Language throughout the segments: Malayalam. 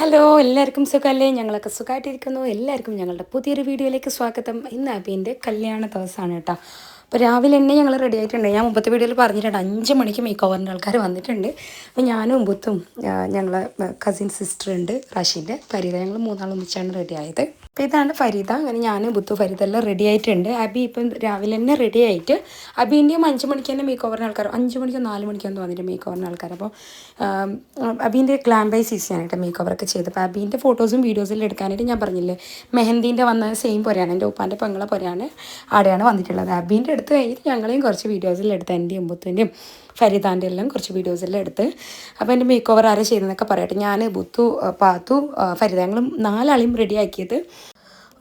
ഹലോ എല്ലാവർക്കും സുഖമല്ലേ? ഞങ്ങളൊക്കെ സുഖമായിട്ടിരിക്കുന്നു. എല്ലാവർക്കും ഞങ്ങളുടെ പുതിയൊരു വീഡിയോയിലേക്ക് സ്വാഗതം. ഇന്ന് അബീൻ്റെ കല്യാണ ദിവസമാണ് കേട്ടോ. അപ്പോൾ രാവിലെ തന്നെ ഞങ്ങൾ റെഡി ആയിട്ടുണ്ട്. ഞാൻ മുമ്പത്തെ വീഡിയോയിൽ പറഞ്ഞിട്ടുണ്ട് 5 മണിക്ക് മേക്ക് ഓവറിൻ്റെ ആൾക്കാർ വന്നിട്ടുണ്ട്. അപ്പോൾ ഞാനും മുമ്പത്തും ഞങ്ങളെ കസിൻ സിസ്റ്റർ ഉണ്ട് റാഷിൻ്റെ ഫരീദ, ഞങ്ങൾ മൂന്നാളും ഒന്നിച്ചാണ് റെഡി ആയത്. അപ്പോൾ ഇതാണ് ഫരീദ. അങ്ങനെ ഞാനും ബുത്തു ഫരീദ എല്ലാം റെഡി ആയിട്ടുണ്ട്. അബി ഇപ്പം രാവിലെ തന്നെ റെഡി ആയിട്ട് അബീൻ്റെയും 5 മണിക്ക് തന്നെ മേക്ക് ഓവറിന് ആൾക്കാർ 5 മണിക്കോ 4 മണിക്കോ എന്ന് വന്നിട്ട് മേക്ക് ഓവറിന് ആൾക്കാർ. അപ്പോൾ അബീൻ്റെ ഗ്ലാം ബൈ സി സി ആയിട്ട് മേക്ക് ഓവറൊക്കെ ചെയ്ത്. അപ്പോൾ അബീൻ്റെ ഫോട്ടോസും വീഡിയോസിലും എടുക്കാനായിട്ട് ഞാൻ പറഞ്ഞില്ലേ മെഹന്ദീൻ്റെ വന്ന സെയിം പൊരയാണ്, എൻ്റെ ഉപ്പാൻ്റെ പെങ്ങളെ പൊരയാണ്, ആടെയാണ് വന്നിട്ടുള്ളത്. അബീൻ്റെ എടുത്ത് കഴിഞ്ഞിട്ട് ഞങ്ങളെയും കുറച്ച് വീഡിയോസിൽ എടുത്ത് എൻ്റെയും ബുത്തുവിൻ്റെയും ഫരീദാൻ്റെ എല്ലാം കുറച്ച് വീഡിയോസെല്ലാം എടുത്ത്. അപ്പോൾ എൻ്റെ മേക്ക് ഓവർ ആരെ ചെയ്തതെന്നൊക്കെ പറയട്ടെ. ഞാൻ ബുത്തു, പാത്തു, ഫരീദ ഞങ്ങളും 4 ആളെയും റെഡിയാക്കിയത്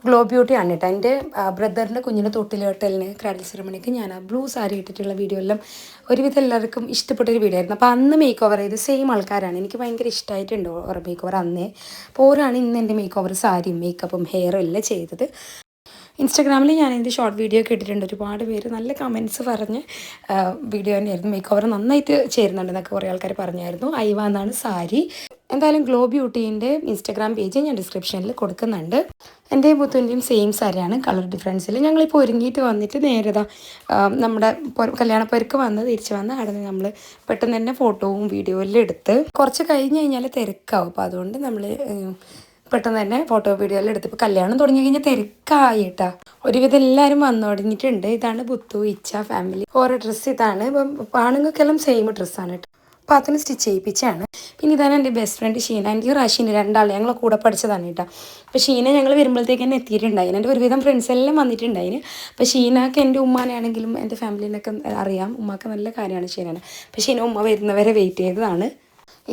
ഗ്ലോ ബ്യൂട്ടിയാണ് കേട്ടോ. എൻ്റെ ബ്രദറിൻ്റെ കുഞ്ഞിൻ്റെ തൊട്ടിലോട്ടലിന് ക്രാഡിൽ സെറമണിക്ക് ഞാൻ ആ ബ്ലൂ സാരി ഇട്ടിട്ടുള്ള വീഡിയോ എല്ലാം ഒരുവിധം എല്ലാവർക്കും ഇഷ്ടപ്പെട്ടൊരു വീഡിയോ ആയിരുന്നു. അപ്പോൾ അന്ന് മേക്ക് ഓവർ ചെയ്ത് സെയിം ആൾക്കാരാണ്. എനിക്ക് ഭയങ്കര ഇഷ്ടമായിട്ടുണ്ട് ഓരോ മേക്ക് ഓവർ അന്നേ. അപ്പോൾ ഓരാണ് ഇന്ന് എൻ്റെ മേക്ക് ഓവർ സാരിയും മേക്കപ്പും ഹെയറും എല്ലാം ചെയ്തത്. ഇൻസ്റ്റാഗ്രാമിൽ ഞാൻ എൻ്റെ ഷോർട്ട് വീഡിയോ ഒക്കെ ഇട്ടിട്ടുണ്ട്. ഒരുപാട് പേര് നല്ല കമൻറ്റ്സ് പറഞ്ഞ് വീഡിയോ തന്നെയായിരുന്നു. മേക്ക് ഓവർ നന്നായിട്ട് ചേരുന്നുണ്ടെന്നൊക്കെ കുറേ ആൾക്കാർ പറഞ്ഞായിരുന്നു. ഐവ എന്നാണ് സാരി. എന്തായാലും ഗ്ലോ ബ്യൂട്ടീൻ്റെ ഇൻസ്റ്റാഗ്രാം പേജ് ഞാൻ ഡിസ്ക്രിപ്ഷനിൽ കൊടുക്കുന്നുണ്ട്. എൻ്റെ ബുത്തുവിൻ്റെയും സെയിം സാരിയാണ്, കളർ ഡിഫറൻസിൽ. ഞങ്ങളിപ്പോൾ ഒരുങ്ങിയിട്ട് വന്നിട്ട് നേരതാ നമ്മുടെ കല്യാണപ്പേർക്ക് വന്ന് തിരിച്ച് വന്ന് അവിടെ നിന്ന് നമ്മൾ പെട്ടെന്ന് തന്നെ ഫോട്ടോവും വീഡിയോ എല്ലാം എടുത്ത് കുറച്ച് കഴിഞ്ഞ് കഴിഞ്ഞാൽ തിരക്കാവും. അപ്പോൾ അതുകൊണ്ട് നമ്മൾ പെട്ടെന്ന് തന്നെ ഫോട്ടോ വീഡിയോ എല്ലാം എടുത്ത്. ഇപ്പോൾ കല്യാണം തുടങ്ങി കഴിഞ്ഞാൽ തിരക്കായിട്ടാ. ഒരുവിധം എല്ലാവരും വന്നു തുടങ്ങിയിട്ടുണ്ട്. ഇതാണ് ബുത്തു, ഇച്ച ഫാമിലി. ഓരോ ഡ്രസ്സ് ഇതാണ്. ഇപ്പം ആണുങ്ങൾക്കെല്ലാം സെയിം ഡ്രസ്സാണ് കേട്ടോ. അപ്പോൾ അതിന് സ്റ്റിച്ച് ചെയ്യിപ്പിച്ചാണ്. പിന്നെ ഇതാണ് എൻ്റെ ബെസ്റ്റ് ഫ്രണ്ട് ഷീന. എൻ്റെ റാഷിന് 2 ആൾ ഞങ്ങളെ കൂടെ പഠിച്ചതാണ് കേട്ടോ. അപ്പോൾ ഷീന ഞങ്ങൾ വരുമ്പോഴത്തേക്ക് തന്നെ എത്തിയിട്ടുണ്ടായിരുന്നു. എൻ്റെ ഒരുവിധം ഫ്രണ്ട്സ് എല്ലാം വന്നിട്ടുണ്ടായിരുന്നു. അപ്പോൾ ഷീനക്ക് എൻ്റെ ഉമ്മാനാണെങ്കിലും എൻ്റെ ഫാമിലീനൊക്കെ അറിയാം. ഉമ്മാക്ക് നല്ല കാര്യമാണ് ഷീനാണ്. അപ്പോൾ ഷീന ഉമ്മ വരുന്നവരെ വെയിറ്റ് ചെയ്തതാണ്.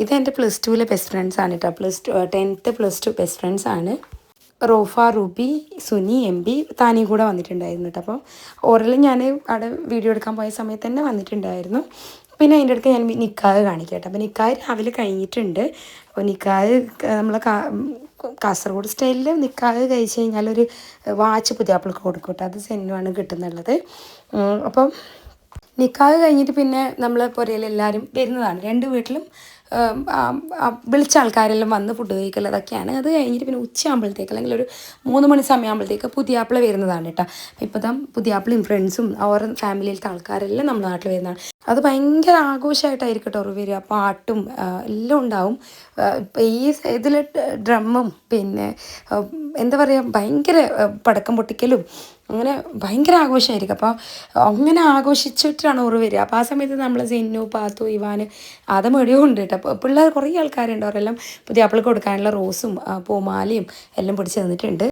ഇതെൻ്റെ +2 ബെസ്റ്റ് ഫ്രണ്ട്സാണ് കേട്ടോ. +10th +2 ബെസ്റ്റ് ഫ്രണ്ട്സാണ്. റോഫ, റുബി, സുനി, MB, താനിയും കൂടെ വന്നിട്ടുണ്ടായിരുന്നു കേട്ടോ. അപ്പോൾ ഓരെല്ലാം ഞാൻ അവിടെ വീഡിയോ എടുക്കാൻ പോയ സമയത്ത് തന്നെ വന്നിട്ടുണ്ടായിരുന്നു. പിന്നെ അതിൻ്റെ ഇടയ്ക്ക് ഞാൻ നിക്കാഹ് കാണിക്കാം കേട്ടോ. അപ്പോൾ നിക്കാഹ് രാവിലെ കഴിഞ്ഞിട്ടുണ്ട്. അപ്പോൾ നിക്കാഹ് നമ്മളെ കാസർഗോഡ് സ്റ്റൈലിൽ നിക്കാഹ് കഴിച്ച് കഴിഞ്ഞാൽ ഒരു വാച്ച് പുതിയാപ്പിൾക്ക് കൊടുക്കും കേട്ടോ. അത് സെന്നുമാണ് കിട്ടുന്നുള്ളത്. അപ്പം നിക്കാഹ് കഴിഞ്ഞിട്ട് പിന്നെ നമ്മൾ പുരയിൽ എല്ലാവരും വരുന്നതാണ്. 2 വീട്ടിലും വിളിച്ച ആൾക്കാരെല്ലാം വന്ന് ഫുഡ് കഴിക്കൽ അതൊക്കെയാണ്. അത് കഴിഞ്ഞിട്ട് പിന്നെ ഉച്ചയാകുമ്പോഴത്തേക്ക് അല്ലെങ്കിൽ ഒരു 3 മണി സമയമാകുമ്പോഴത്തേക്ക് പുതിയാപ്പിള വരുന്നതാണ് കേട്ടോ. ഇപ്പോൾ പുതിയാപ്പിളയും ഫ്രണ്ട്സും അവരുടെ ഫാമിലിയിലത്തെ ആൾക്കാരെല്ലാം നമ്മുടെ നാട്ടിൽ വരുന്നതാണ്. അത് ഭയങ്കര ആഘോഷമായിട്ടായിരിക്കും കേട്ടോ വരിക. പാട്ടും എല്ലാം ഉണ്ടാവും. ഈ ഇതിൽ ഡ്രമ്മും പിന്നെ എന്താ പറയുക ഭയങ്കര പടക്കം പൊട്ടിക്കലും അങ്ങനെ ഭയങ്കര ആഘോഷമായിരിക്കും. അപ്പോൾ അങ്ങനെ ആഘോഷിച്ചിട്ടാണ് ഓറ് വരിക. അപ്പോൾ ആ സമയത്ത് നമ്മൾ സിന്നു, പാത്തു, ഇവാന് മേടിയും ഉണ്ട് കേട്ടോ. അപ്പോൾ പിള്ളേർ കുറേ ആൾക്കാരുണ്ട്. അവരെല്ലാം പുതിയാപ്പിളക്ക് കൊടുക്കാനുള്ള റോസും പൂമാലയും എല്ലാം പിടിച്ച് തന്നിട്ടുണ്ട്.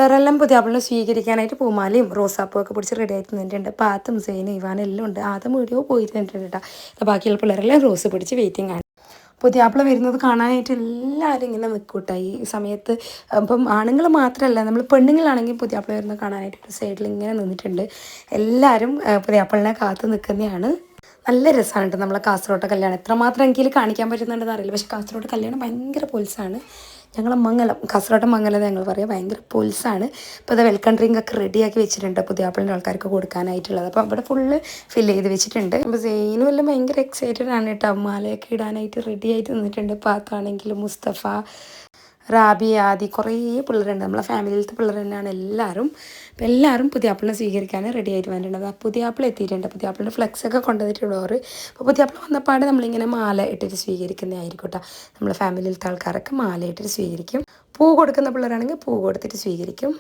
പിള്ളേരെല്ലാം പുതിയാപ്പിളിനെ സ്വീകരിക്കാനായിട്ട് പൂമാലയും റോസാപ്പൂവൊക്കെ പിടിച്ച് റെഡി ആയിട്ട് നിന്നിട്ടുണ്ട്. പാത്തും സെയിനും ഇവാനും എല്ലാം ഉണ്ട്. ആദ്യം വീഡിയോ പോയി നിന്നിട്ടുണ്ട് കേട്ടോ. ബാക്കിയുള്ള പിള്ളേരെല്ലാം റോസ് പിടിച്ച് വെയിറ്റിംഗ് ആണ്. പുതിയാപ്പിള വരുന്നത് കാണാനായിട്ട് എല്ലാവരും ഇങ്ങനെ നിൽക്കൂട്ടോ ഈ സമയത്ത്. അപ്പം ആണുങ്ങൾ മാത്രമല്ല, നമ്മൾ പെണ്ണുങ്ങളാണെങ്കിൽ പുതിയാപ്പിള വരുന്നത് കാണാനായിട്ട് ഒരു സൈഡിൽ ഇങ്ങനെ നിന്നിട്ടുണ്ട്. എല്ലാവരും പുതിയാപ്പിളിനെ കാത്തു നിൽക്കുന്നതാണ്. നല്ല രസമാണ് കേട്ടോ നമ്മളെ കാസർഗോട്ടെ കല്യാണം. എത്രമാത്രം എനിക്ക് കാണിക്കാൻ പറ്റുന്നുണ്ടെന്ന് അറിയില്ല, പക്ഷേ കാസർഗോട്ടെ കല്യാണം ഭയങ്കര പൊൽസാണ്. ഞങ്ങളെ മംഗലം, കാസർഗോട്ടെ മംഗലം ഞങ്ങൾ പറയാം, ഭയങ്കര പൊൽസാണ്. ഇപ്പോൾ അത് വെൽക്കം ഡ്രിങ്ക് ഒക്കെ റെഡിയാക്കി വെച്ചിട്ടുണ്ട് പുതിയാപ്പിളിൻ്റെ ആൾക്കാർക്ക് കൊടുക്കാനായിട്ടുള്ളത്. അപ്പോൾ അവിടെ ഫുള്ള് ഫില്ല് ചെയ്ത് വെച്ചിട്ടുണ്ട്. അപ്പോൾ സെയിനും എല്ലാം ഭയങ്കര എക്സൈറ്റഡ് ആണ് കേട്ടോ. മാലയൊക്കെ ഇടാനായിട്ട് റെഡി ആയിട്ട് നിന്നിട്ടുണ്ട്. പാത്താണെങ്കിലും മുസ്തഫ, റാബി, ആദി കുറേ പിള്ളേരുണ്ട്. നമ്മളെ ഫാമിലിയിലത്തെ പിള്ളേർ തന്നെയാണ് എല്ലാവരും. അപ്പോൾ എല്ലാവരും പുതിയാപ്പിളിനെ സ്വീകരിക്കാൻ റെഡി ആയിട്ട് വന്നിട്ടുണ്ട്. ആ പുതിയാപ്പിള എത്തിയിട്ടുണ്ട്. പുതിയാപ്പിളിൻ്റെ ഫ്ലെക്സൊക്കെ കൊണ്ടുവന്നിട്ടുണ്ട് അവർ. അപ്പോൾ പുതിയാപ്പിള വന്നപ്പാട് നമ്മളിങ്ങനെ മാല ഇട്ടിട്ട് സ്വീകരിക്കുന്നതായിരിക്കും കേട്ടോ. നമ്മളെ ഫാമിലിയിലത്തെ ആൾക്കാരൊക്കെ മാല ഇട്ടിട്ട് സ്വീകരിക്കും. പൂ കൊടുക്കുന്ന പിള്ളേരാണെങ്കിൽ പൂ കൊടുത്തിട്ട് സ്വീകരിക്കും.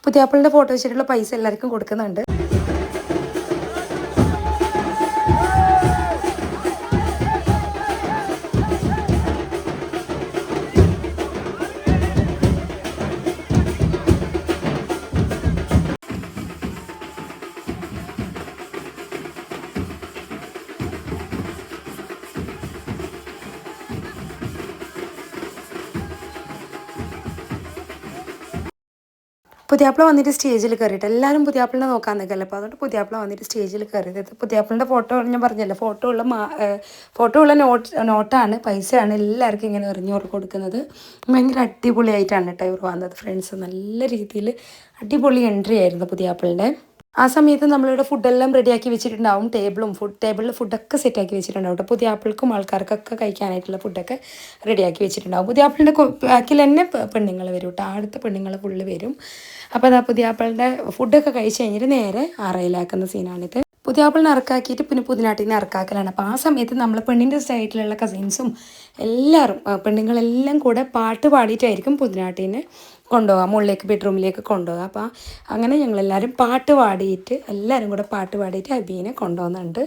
പുതിയാപ്പിളിൻ്റെ ഫോട്ടോ വെച്ചിട്ടുള്ള പൈസ എല്ലാവർക്കും കൊടുക്കുന്നുണ്ട്. പുതിയാപ്പിള വന്നിട്ട് സ്റ്റേജിൽ കയറിയിട്ട് എല്ലാവരും പുതിയാപ്പിളിനെ നോക്കാൻ നിൽക്കല്ലേ. അപ്പോൾ അതുകൊണ്ട് പുതിയാപ്പിള വന്നിട്ട് സ്റ്റേജിൽ കയറിയത്. പുതിയാപ്പിളിൻ്റെ ഫോട്ടോ ഞാൻ പറഞ്ഞല്ലോ, ഫോട്ടോ ഉള്ള നോട്ടാണ്, പൈസയാണ് എല്ലാവർക്കും ഇങ്ങനെ എറിഞ്ഞു കൊടുക്കുന്നത്. ഭയങ്കര അടിപൊളിയായിട്ടാണ് കേട്ടോ ഇവർ വന്നത്. ഫ്രണ്ട്സ് നല്ല രീതിയിൽ അടിപൊളി എൻട്രി ആയിരുന്നു പുതിയാപ്പിളിൻ്റെ. ആ സമയത്ത് നമ്മളിവിടെ ഫുഡെല്ലാം റെഡിയാക്കി വെച്ചിട്ടുണ്ടാവും. ടേബിളിൽ ഫുഡൊക്കെ സെറ്റാക്കി വെച്ചിട്ടുണ്ടാവും കേട്ടോ. പുതിയാപ്പിൾക്കും ആൾക്കാർക്കൊക്കെ കഴിക്കാനായിട്ടുള്ള ഫുഡൊക്കെ റെഡിയാക്കി വെച്ചിട്ടുണ്ടാവും. പുതിയാപ്പിളിൻ്റെ ബാക്കിൽ തന്നെ പെണ്ണുങ്ങൾ വരും കേട്ടോ. അടുത്ത പെണ്ണുങ്ങൾ ഫുള്ള് വരും. അപ്പോൾ അതാ പുതിയാപ്പിളിൻ്റെ ഫുഡൊക്കെ കഴിച്ച് കഴിഞ്ഞിട്ട് നേരെ അറയിലാക്കുന്ന സീനാണിത്. പുതിയാപ്പിളിനെ ഇറക്കാക്കിയിട്ട് പിന്നെ പുതിനാട്ടിനെ ഇറക്കാക്കലാണ്. അപ്പോൾ ആ സമയത്ത് നമ്മൾ പെണ്ണിൻ്റെ സൈഡിലുള്ള കസിൻസും എല്ലാവരും പെണ്ണുങ്ങളെല്ലാം കൂടെ പാട്ട് പാടിയിട്ടായിരിക്കും പുതിനാട്ടിനെ കൊണ്ടുപോകാം, മുകളിലേക്ക് ബെഡ്റൂമിലേക്ക് കൊണ്ടുപോകാം. അപ്പോൾ അങ്ങനെ ഞങ്ങളെല്ലാവരും പാട്ട് പാടിയിട്ട് എല്ലാവരും കൂടെ പാട്ട് പാടിയിട്ട് അബീനെ കൊണ്ടുപോകുന്നുണ്ട്.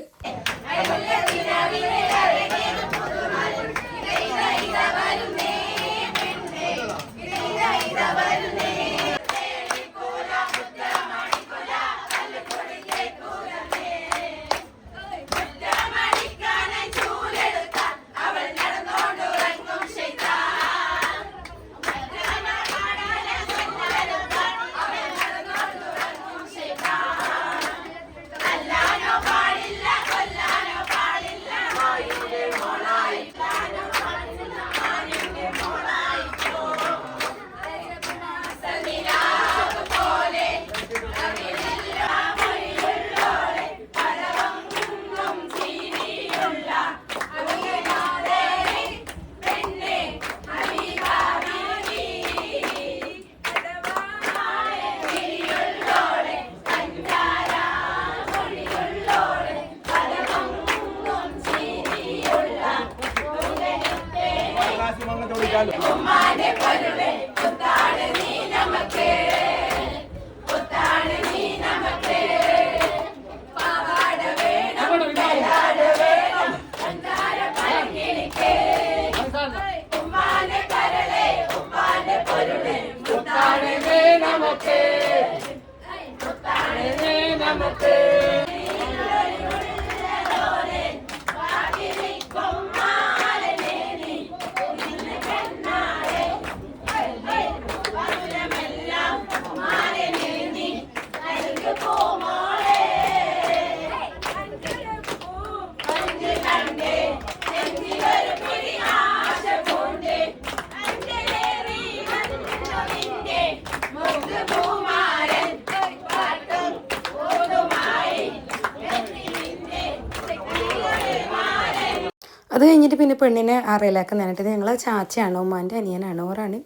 അത് കഴിഞ്ഞിട്ട് പിന്നെ പെണ്ണിനെ അറയിലാക്കുന്നതായിട്ട് ഞങ്ങൾ ചാച്ചയാണ്, ഉമ്മാൻ്റെ അനിയനാണ്, ഓരാണ്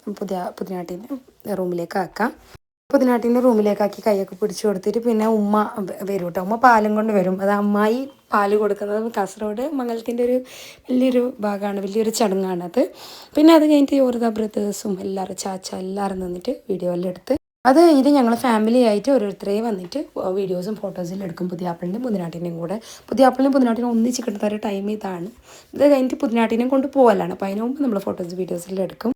പുതിനാട്ടിൻ്റെ റൂമിലേക്ക് ആക്കാം. പുതിനാട്ടിൻ്റെ റൂമിലേക്കാക്കി കൈയൊക്കെ പിടിച്ചു കൊടുത്തിട്ട് പിന്നെ ഉമ്മ വരും കേട്ടോ. ഉമ്മ പാലും കൊണ്ട് വരും. അത് അമ്മായി പാല് കൊടുക്കുന്നത് കാസർഗോഡ് മംഗലത്തിൻ്റെ ഒരു വലിയൊരു ഭാഗമാണ്, വലിയൊരു ചടങ്ങാണത്. പിന്നെ അത് കഴിഞ്ഞിട്ട് ഓരോ ബ്രദേഴ്സും എല്ലാവരും ചാച്ച എല്ലാവരും നിന്നിട്ട് വീഡിയോ എല്ലാം എടുത്ത് അത് കഴിഞ്ഞിട്ട് ഞങ്ങൾ ഫാമിലി ആയിട്ട് ഓരോരുത്തരെയും വന്നിട്ട് വീഡിയോസും ഫോട്ടോസിലും എടുക്കും. പുതിയാപ്പിളിൻ്റെയും പുതിനാട്ടിൻ്റെയും കൂടെ. പുതിയാപ്പിളിനും പുതിനാട്ടിനും ഒന്നിച്ച് കിട്ടുന്ന ഒരു ടൈം ഇതാണ്. ഇത് കഴിഞ്ഞിട്ട് പുതിനാട്ടിനെയും കൊണ്ട് പോകലാണ്. അപ്പോൾ അതിന് മുമ്പ് നമ്മൾ ഫോട്ടോസ് വീഡിയോസിലും എടുക്കും.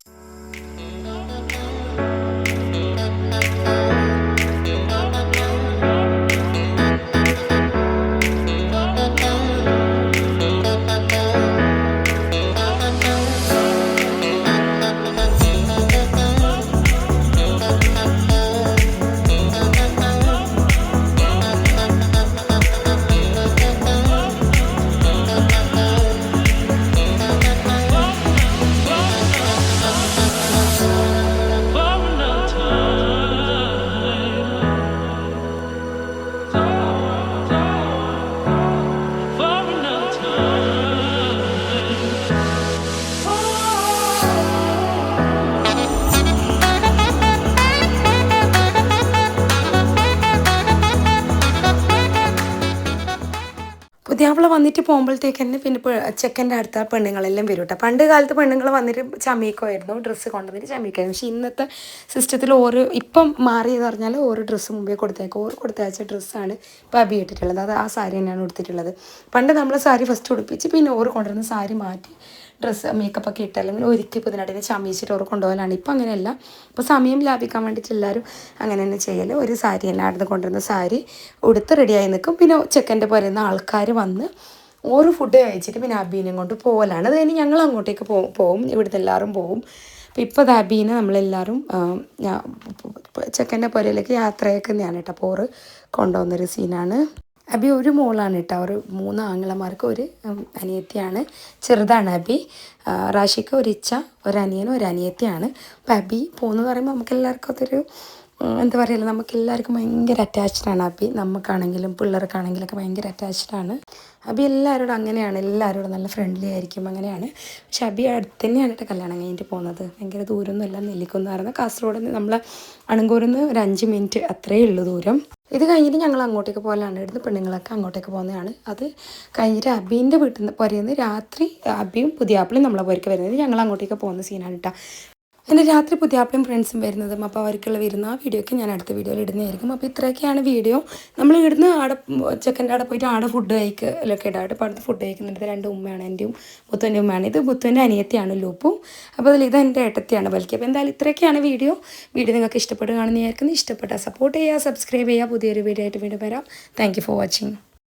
പുതിയാപ്പിള വന്നിട്ട് പോകുമ്പോഴത്തേക്ക് തന്നെ പിന്നെ ചെക്കൻ്റെ അടുത്ത പെണ്ണുങ്ങളെല്ലാം വരും കേട്ടോ. പണ്ട് കാലത്ത് പെണ്ണുങ്ങൾ വന്നിട്ട് ചമീക്കുമായിരുന്നു, ഡ്രസ്സ് കൊണ്ടുവന്നിട്ട് ചമീക്കുമായിരുന്നു. പക്ഷേ ഇന്നത്തെ സിസ്റ്റത്തിൽ ഓരോ ഇപ്പം മാറിയെന്ന് പറഞ്ഞാൽ ഓരോ ഡ്രസ്സ് മുമ്പേ കൊടുത്തേക്കും. ഓരോ കൊടുത്തയച്ച ഡ്രസ്സാണ് ഇപ്പോൾ അബി ഇട്ടിട്ടുള്ളത്. അത് ആ സാരി തന്നെയാണ് കൊടുത്തിട്ടുള്ളത്. പണ്ട് നമ്മൾ സാരി ഫസ്റ്റ് ഉടുപ്പിച്ച് പിന്നെ ഓരോ കൊണ്ടുവരുന്ന സാരി മാറ്റി ഡ്രസ്സ് മേക്കപ്പൊക്കെ ഇട്ട് അല്ലെങ്കിൽ ഒരിക്കൽ പുതിനാട്ടിനെ ചമയിച്ചിട്ട് ഓരോ കൊണ്ടുപോകലാണ്. ഇപ്പം അങ്ങനെയല്ല. ഇപ്പോൾ സമയം ലാഭിക്കാൻ വേണ്ടിയിട്ട് എല്ലാവരും അങ്ങനെ തന്നെ ചെയ്യൽ. ഒരു സാരി തന്നെ അടുത്ത് കൊണ്ടുവരുന്ന സാരി ഉടുത്ത് റെഡിയായി നിൽക്കും. പിന്നെ ചെക്കൻ്റെ പോരുന്ന ആൾക്കാർ വന്ന് ഓരോ ഫുഡ് കഴിച്ചിട്ട് പിന്നെ അബീനെയും കൊണ്ട് പോകലാണ്. അത് കഴിഞ്ഞ് ഞങ്ങൾ അങ്ങോട്ടേക്ക് പോവും. ഇവിടുത്തെ എല്ലാവരും പോവും. അപ്പോൾ ഇപ്പോൾ അത് അബീനെ നമ്മളെല്ലാവരും ചെക്കൻ്റെ പുരയിലേക്ക് യാത്രയാക്കുന്നതാണ് കേട്ടോ. പോറ് കൊണ്ടുപോകുന്നൊരു സീനാണ്. അബി ഒരു മോളാണ് കേട്ടോ. ഒരു 3 ആങ്ങളമാർക്ക് ഒരു അനിയത്തിയാണ്. ചെറുതാണ് അബി. റാഷിക്ക് ഒരു ഇച്ച, ഒരു അനിയനും ഒരു അനിയത്തിയാണ്. അപ്പം അബി പോകുന്നത് പറയുമ്പോൾ നമുക്കെല്ലാവർക്കും അതൊരു എന്താ പറയുക, നമുക്കെല്ലാവർക്കും ഭയങ്കര അറ്റാച്ച്ഡാണ് അബി. നമുക്കാണെങ്കിലും പിള്ളേർക്കാണെങ്കിലൊക്കെ ഭയങ്കര അറ്റാച്ച്ഡാണ് അബി. എല്ലാവരോടും അങ്ങനെയാണ്, എല്ലാവരോടും നല്ല ഫ്രണ്ട്ലി ആയിരിക്കും, അങ്ങനെയാണ്. പക്ഷെ അബി അടുത്ത് തന്നെയാണ് കേട്ടോ കല്യാണം കഴിഞ്ഞിട്ട് പോകുന്നത്. ഭയങ്കര ദൂരമൊന്നുമല്ല. നെല്ലിക്കുന്ന് പറയുന്നത് കാസർഗോഡ് നിന്ന് നമ്മൾ അണങ്കൂരിൽ നിന്ന് ഒരു 5 മിനിറ്റ് അത്രയേ ഉള്ളൂ ദൂരം. ഇത് കഴിഞ്ഞിട്ട് ഞങ്ങൾ അങ്ങോട്ടേക്ക് പോകലാണ്. ഇവിടുന്ന് പെണ്ണുങ്ങളൊക്കെ അങ്ങോട്ടേക്ക് പോകുന്നതാണ്. അത് കഴിഞ്ഞിട്ട് അബീൻ്റെ വീട്ടിൽ നിന്ന് പറയുന്നത് രാത്രി അബിയും പുതിയാപ്പിളയും നമ്മളെ പോരേക്ക് വരുന്നത്. ഞങ്ങൾ അങ്ങോട്ടേക്ക് പോകുന്ന സീനാണ് കേട്ടോ. എൻ്റെ രാത്രി പുതിയാപ്പിളയും ഫ്രണ്ട്സും വരുന്നതും. അപ്പോൾ അവർക്കുള്ള വരുന്ന ആ വീഡിയോ ഒക്കെ ഞാൻ അടുത്ത വീഡിയോയിൽ ഇടുന്നതായിരിക്കും. അപ്പോൾ ഇത്രയൊക്കെയാണ് വീഡിയോ. നമ്മൾ ഇവിടുന്ന് ആടെ ചെക്കൻ്റെ അവിടെ പോയിട്ട് ആടെ ഫുഡ് കഴിക്കലൊക്കെ ഇടാം. അവിടെ അടുത്ത് ഫുഡ് കഴിക്കുന്നുണ്ട്. 2 ഉമ്മയാണ്, എൻ്റെയും മുത്തുവിൻ്റെ ഉമ്മയാണ്. ഇത് മുത്തുവിൻ്റെ അനിയത്തിയാണ് ലൂപ്പും. അപ്പോൾ അതിൽ ഇത് എൻ്റെ ഏട്ടത്തിയാണ് ബൽക്കി. അപ്പോൾ എന്തായാലും ഇത്രയൊക്കെയാണ് വീഡിയോ നിങ്ങൾക്ക് ഇഷ്ടപ്പെടുകയാണെന്ന് വിചാരിക്കുന്നു. ഇഷ്ടപ്പെട്ടാൽ സപ്പോർട്ട് ചെയ്യുക, സബ്സ്ക്രൈബ് ചെയ്യുക. പുതിയൊരു വീഡിയോ ആയിട്ട് വീണ്ടും വരാം. Thank you for watching.